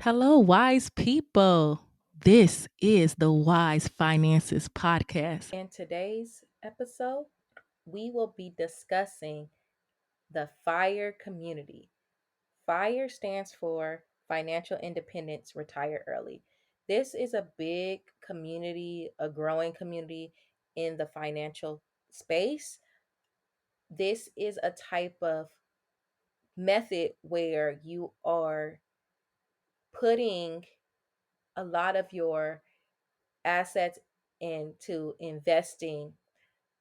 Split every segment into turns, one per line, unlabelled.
Hello, wise people. This is the Wise Finances Podcast.
In today's episode, we will be discussing the FIRE community. FIRE stands for Financial Independence Retire Early. This is a big community, a growing community in the financial space. This is a type of method where you are putting a lot of your assets into investing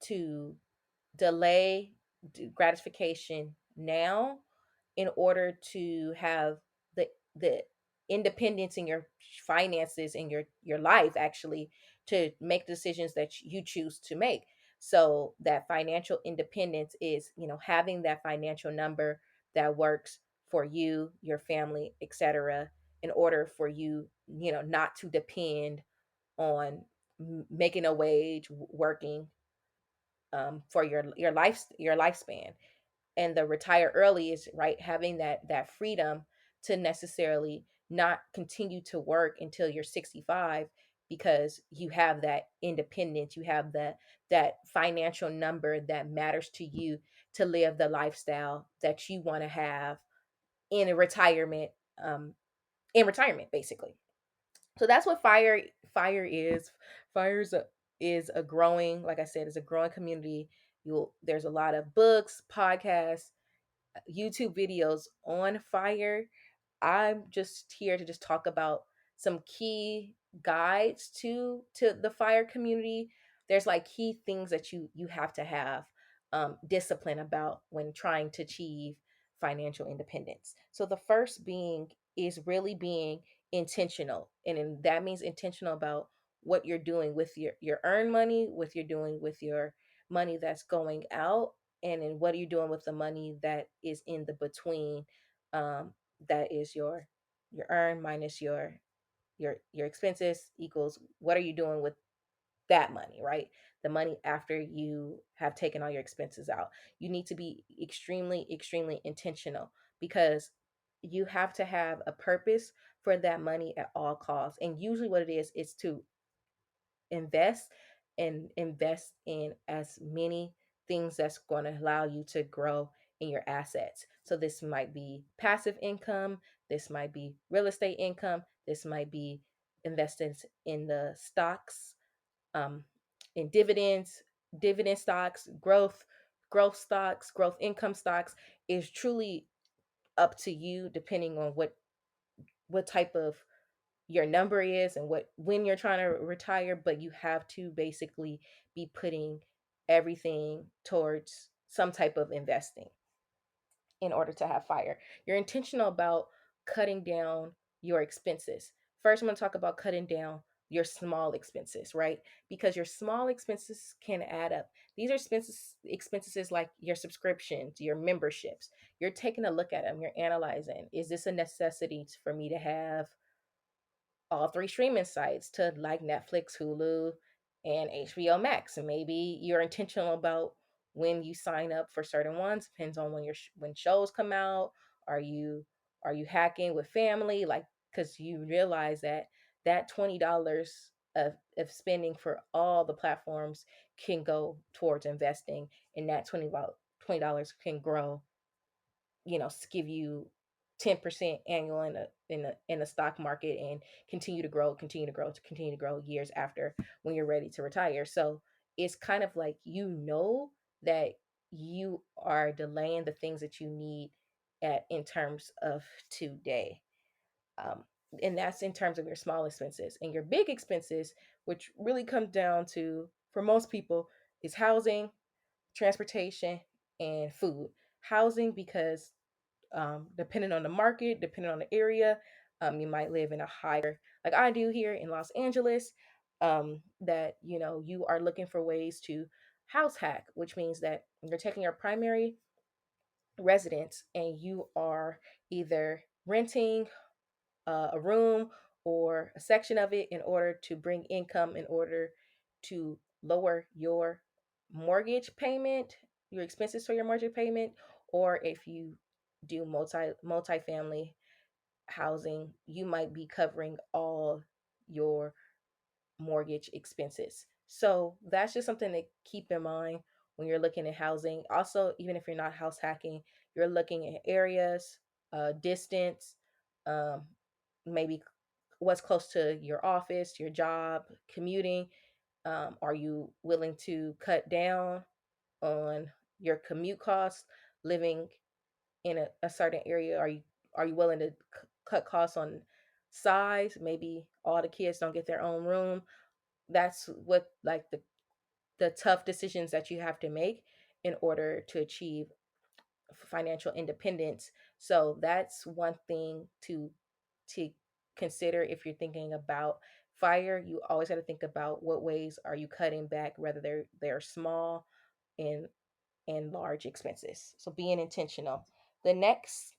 to delay gratification now in order to have the independence in your finances in your life, actually, to make decisions that you choose to make. So that financial independence is, having that financial number that works for you, your family, etc., in order for you, not to depend on making a wage, working for your lifespan. And the retire early is, right, having that freedom to necessarily not continue to work until you're 65, because you have that independence, you have that financial number that matters to you to live the lifestyle that you want to have in a retirement, in retirement, basically. So that's what fire is. Fire is a growing, like I said, is a growing community. You'll There's a lot of books, podcasts, YouTube videos on fire. I'm just here to just talk about some key guides to the fire community. There's like key things that you have to have discipline about when trying to achieve financial independence. So the first being is really being intentional, and that means intentional about what you're doing with your earned money, what you're doing with your money that's going out, and then what are you doing with the money that is in the between. That is your earn minus your expenses equals what are you doing with that money, right? The money after you have taken all your expenses out. You need to be extremely intentional, because you have to have a purpose for that money at all costs. And usually what it is to invest, and invest in as many things that's going to allow you to grow in your assets. So this might be passive income, this might be real estate income, this might be investments in the stocks, um, in dividend stocks, growth stocks, growth income stocks. Is truly up to you, depending on what type of your number is and what when you're trying to retire. But you have to basically be putting everything towards some type of investing in order to have fire. You're intentional about cutting down your expenses. First, I'm going to talk about cutting down your small expenses, right? Because your small expenses can add up. These are expenses like your subscriptions, your memberships. You're taking a look at them, you're analyzing, is this a necessity for me to have all three streaming sites, to like Netflix, Hulu, and HBO Max? And maybe you're intentional about when you sign up for certain ones. Depends on when shows come out. Are you hacking with family? Like, because you realize that $20 of spending for all the platforms can go towards investing, and that $20 can grow, give you 10% annual in a stock market, and continue to grow years after, when you're ready to retire. So it's kind of like, that you are delaying the things that you need at in terms of today. um, and that's in terms of your small expenses. And your big expenses, which really comes down to, for most people, is housing, transportation, and food. Housing, because depending on the market, depending on the area, you might live in a higher, like I do here in Los Angeles, that you are looking for ways to house hack, which means that you're taking your primary residence and you are either renting a room or a section of it in order to bring income, in order to lower your mortgage payment, your expenses for your mortgage payment. Or if you do multifamily housing, you might be covering all your mortgage expenses. So that's just something to keep in mind when you're looking at housing. Also, even if you're not house hacking, you're looking at areas, distance, um, maybe what's close to your office, your job, commuting. Are you willing to cut down on your commute costs living in a certain area? Are you willing to cut costs on size? Maybe all the kids don't get their own room. That's what, like, the tough decisions that you have to make in order to achieve financial independence. So that's one thing to consider if you're thinking about fire. You always got to think about what ways are you cutting back, whether they're small and large expenses. So being intentional. The next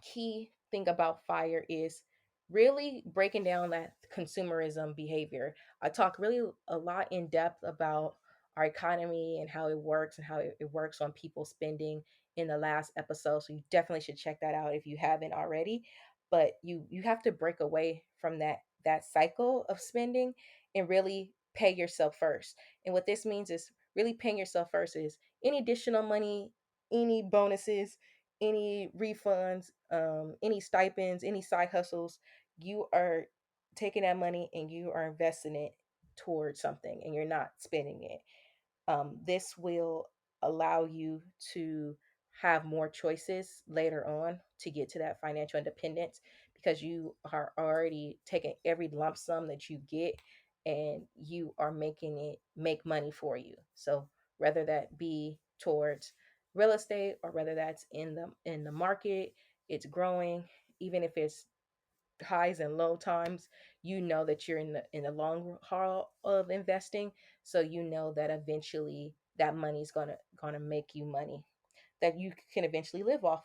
key thing about fire is really breaking down that consumerism behavior. I talk really a lot in depth about our economy and how it works and how it works on people spending in the last episode. So you definitely should check that out if you haven't already. But you have to break away from that cycle of spending and really pay yourself first. And what this means is really paying yourself first is any additional money, any bonuses, any refunds, any stipends, any side hustles, you are taking that money and you are investing it towards something and you're not spending it. This will allow you to have more choices later on to get to that financial independence because you are already taking every lump sum that you get and you are making it make money for you. So whether that be towards real estate or whether that's in the market, it's growing, even if it's highs and low times, you know that you're in the long haul of investing, so you know that eventually that money's gonna make you money that you can eventually live off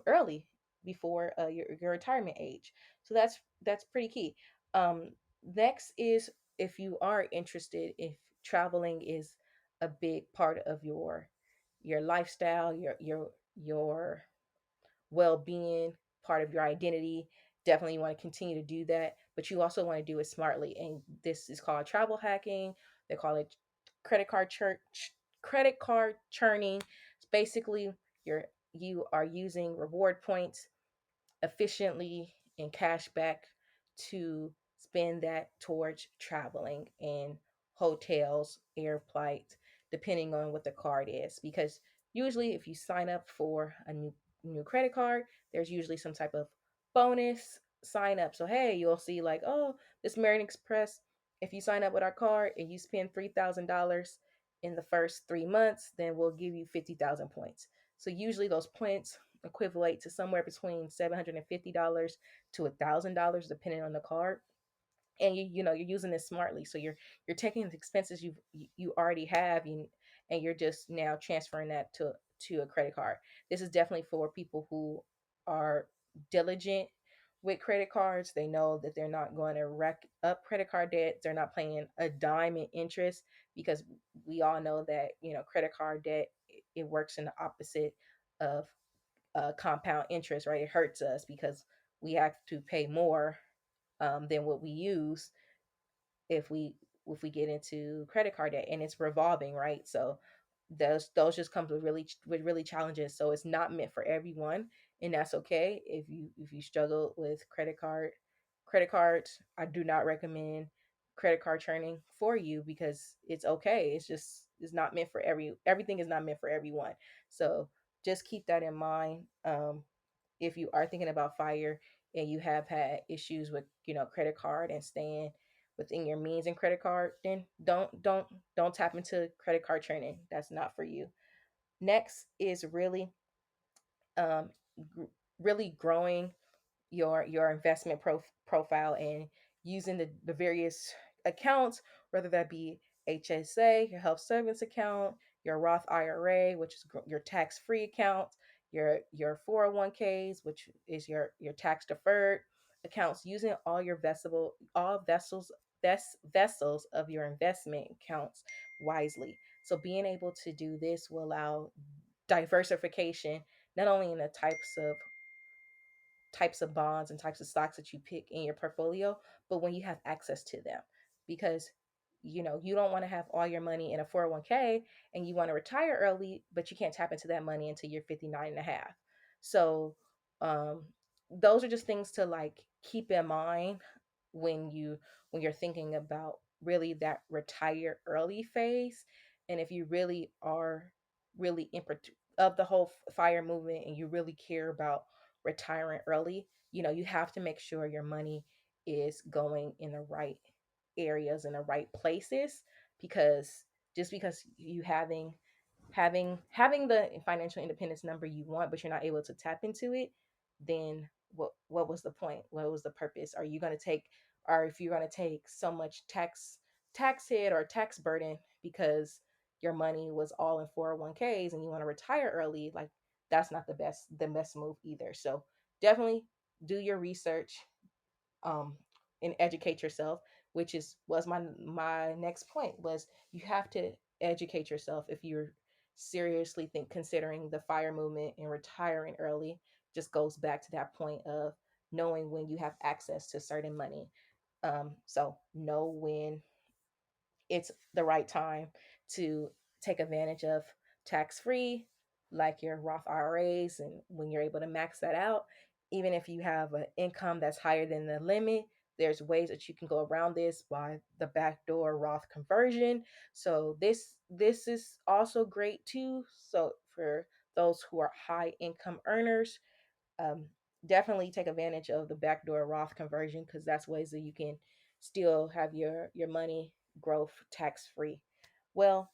early before your retirement age. So that's pretty key. Next is, if you are interested, if traveling is a big part of your lifestyle, your well-being, part of your identity, definitely want to continue to do that, but you also want to do it smartly, and this is called travel hacking. They call it credit card credit card churning. It's basically you are using reward points efficiently and cash back to spend that towards traveling and hotels, air flights, depending on what the card is. Because usually, if you sign up for a new credit card, there's usually some type of bonus sign up. So hey, you'll see like, oh, this American Express. If you sign up with our card and you spend $3,000 in the first 3 months, then we'll give you 50,000 points. So usually those points equivalent to somewhere between $750 to $1,000 depending on the card. And you're using this smartly, so you're taking the expenses you already have, and you're just now transferring that to a credit card. This is definitely for people who are diligent with credit cards. They know that they're not going to rack up credit card debt. They're not paying a dime in interest, because we all know that credit card debt, it works in the opposite of compound interest, right? It hurts us because we have to pay more than what we use if we get into credit card debt, and it's revolving, right? So those just comes with really challenges. So it's not meant for everyone, and that's okay. If you struggle with credit cards, I do not recommend credit card churning for you, because it's okay. It's not meant for everything is not meant for everyone. So just keep that in mind. If you are thinking about fire and you have had issues with credit card and staying within your means and credit card, then don't tap into credit card training. That's not for you. Next is um gr- really growing your investment profile and using the various accounts, whether that be HSA, your health savings account, your Roth IRA, which is your tax-free account, your 401ks, which is your tax deferred accounts, using all vessels of your investment accounts wisely. So being able to do this will allow diversification, not only in the types of types of bonds and types of stocks that you pick in your portfolio, but when you have access to them. Because you don't want to have all your money in a 401k and you want to retire early, but you can't tap into that money until you're 59 and a half. So um, those are just things to like keep in mind when you're thinking about really that retire early phase. And if you really are really of the whole fire movement and you really care about retiring early, you have to make sure your money is going in the right areas and the right places. Because just because you having the financial independence number you want, but you're not able to tap into it, then what was the point? What was the purpose? Are you going to take, or if you're going to take so much tax hit or tax burden because your money was all in 401ks and you want to retire early, like that's not the best move either. So definitely do your research, um, and educate yourself, which was my next point. Was you have to educate yourself if you're seriously considering the fire movement and retiring early. Just goes back to that point of knowing when you have access to certain money. So know when it's the right time to take advantage of tax free, like your Roth IRAs, and when you're able to max that out. Even if you have an income that's higher than the limit, there's ways that you can go around this by the backdoor Roth conversion. So this is also great too. So for those who are high income earners, um, definitely take advantage of the backdoor Roth conversion, because that's ways that you can still have your money growth tax free. Well,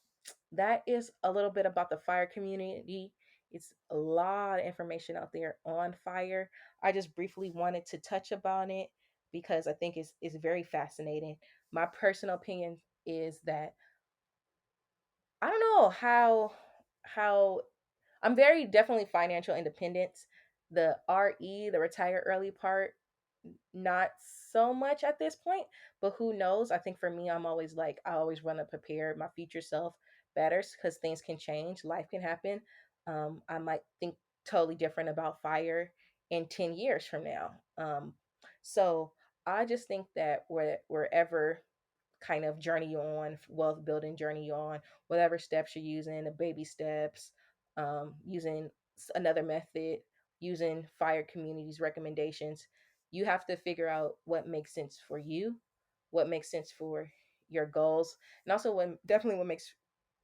that is a little bit about the fire community. It's a lot of information out there on fire. I just briefly wanted to touch upon it because I think it's very fascinating. My personal opinion is that I don't know how I'm very definitely financial independence. The RE, the retire early part, not so much at this point, but who knows? I think for me, I always want to prepare my future self better because things can change, life can happen. I might think totally different about fire in 10 years from now. So I just think that wherever kind of journey you're on, wealth building journey you're on, whatever steps you're using, the baby steps, using another method, using fire communities recommendations, you have to figure out what makes sense for you, what makes sense for your goals, and also what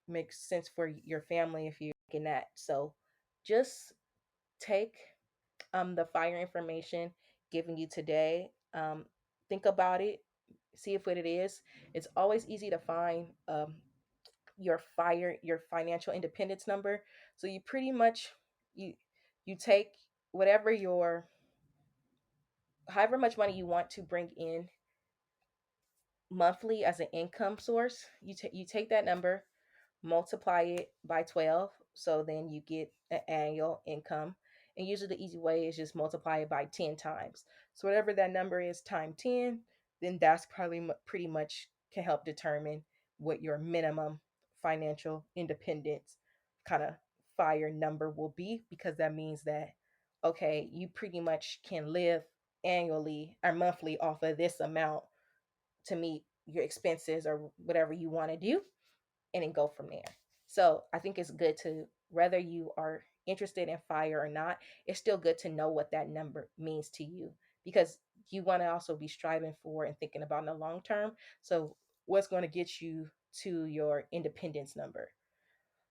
makes sense for your family if you're making that. So just take the fire information given you today. Think about it, see if what it is. It's always easy to find your financial independence number. So you pretty much you you take whatever your however much money you want to bring in monthly as an income source. You take that number, multiply it by 12, so then you get an annual income. And usually the easy way is just multiply it by 10 times. So whatever that number is times 10, then that's probably pretty much can help determine what your minimum financial independence kind of fire number will be, because that means that okay, you pretty much can live annually or monthly off of this amount to meet your expenses or whatever you want to do, and then go from there. So I think it's good to, whether you are interested in fire or not, it's still good to know what that number means to you, because you want to also be striving for and thinking about in the long term. So what's going to get you to your independence number?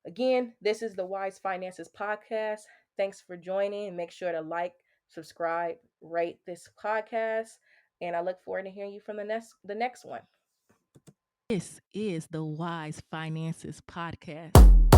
Again, this is the Wise Finances podcast. Thanks for joining. Make sure to like, subscribe, rate this podcast, and I look forward to hearing you from the next one.
This is the Wise Finances Podcast.